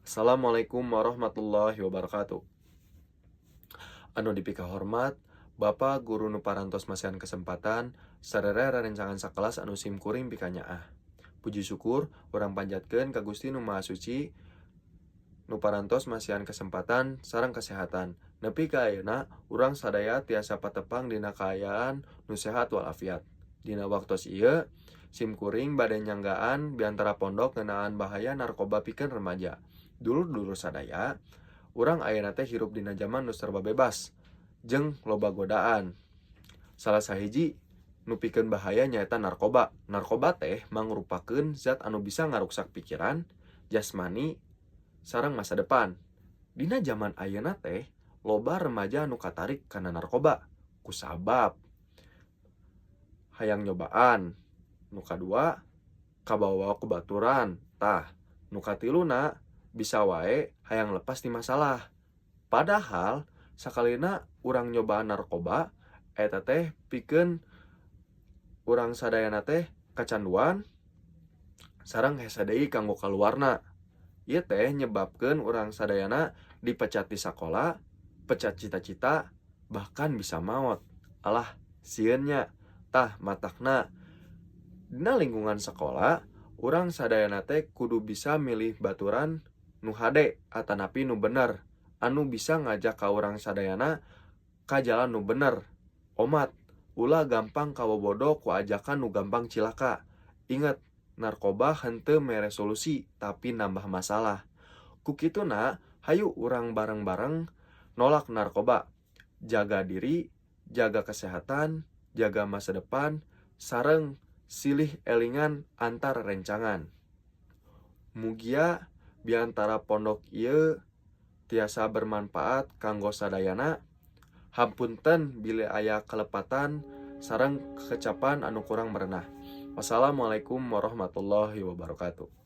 Assalamualaikum warahmatullahi wabarakatuh. Anu dipika hormat, Bapak Guru nu parantos masihan kesempatan, sarere rerencangan sakelas anu sim kuring pika nyaah. Puji syukur, urang panjatkeun ka Gusti Nu Maha Suci, nu parantos masihan kesempatan sareng kesehatan. Nepi ka ayeuna, urang sadaya tiasa patepang dina kaayaan nu sehat walafiat. Dina waktos ieu, sim kuring bade nyanggaan biantara pondok ngeunaan bahaya narkoba pikeun remaja. Dulur-dulur sadaya, urang ayeuna teh hirup dina zaman nu serba bebas, jeung loba godaan. Salah sahiji nu pikeun bahaya nyaeta narkoba. Narkoba teh mangrupakeun zat anu bisa ngaruksak pikiran, jasmani, sareng masa depan. Dina zaman ayeuna teh loba remaja anu katarik kana narkoba kusabab hayang nyobaan, nu kadua kabawa ku baturan, tah nu katiluna bisa wae hayang lepas ti masalah. Padahal sakalina urang nyobaan narkoba eta teh pikeun urang sadayana teh kacanduan sareng hese deui kanggo kaluarna. Ieu teh nyebabkeun urang sadayana dipecat di sakola, pecat cita-cita, bahkan bisa maot. Alah, sieun nya. Tah matakna dina lingkungan sekolah, urang sadayana teh kudu bisa milih baturan nu hade atanapi nu bener, anu bisa ngajak ka urang sadayana ka jalan nu bener. Omat, ulah gampang kabobodo ku ajakan nu gampang cilaka. Ingat, narkoba henteu mere solusi, tapi nambah masalah. Kukituna, hayu urang bareng-bareng nolak narkoba. Jaga diri, jaga kesehatan, jaga masa depan, sareng silih elingan antar rencangan. Mugia biantara pondok ieu tiasa bermanfaat kanggo sadayana. Hampunten bila aya kelepatan sareng kecapan anu kurang merenah. Wassalamualaikum warahmatullahi wabarakatuh.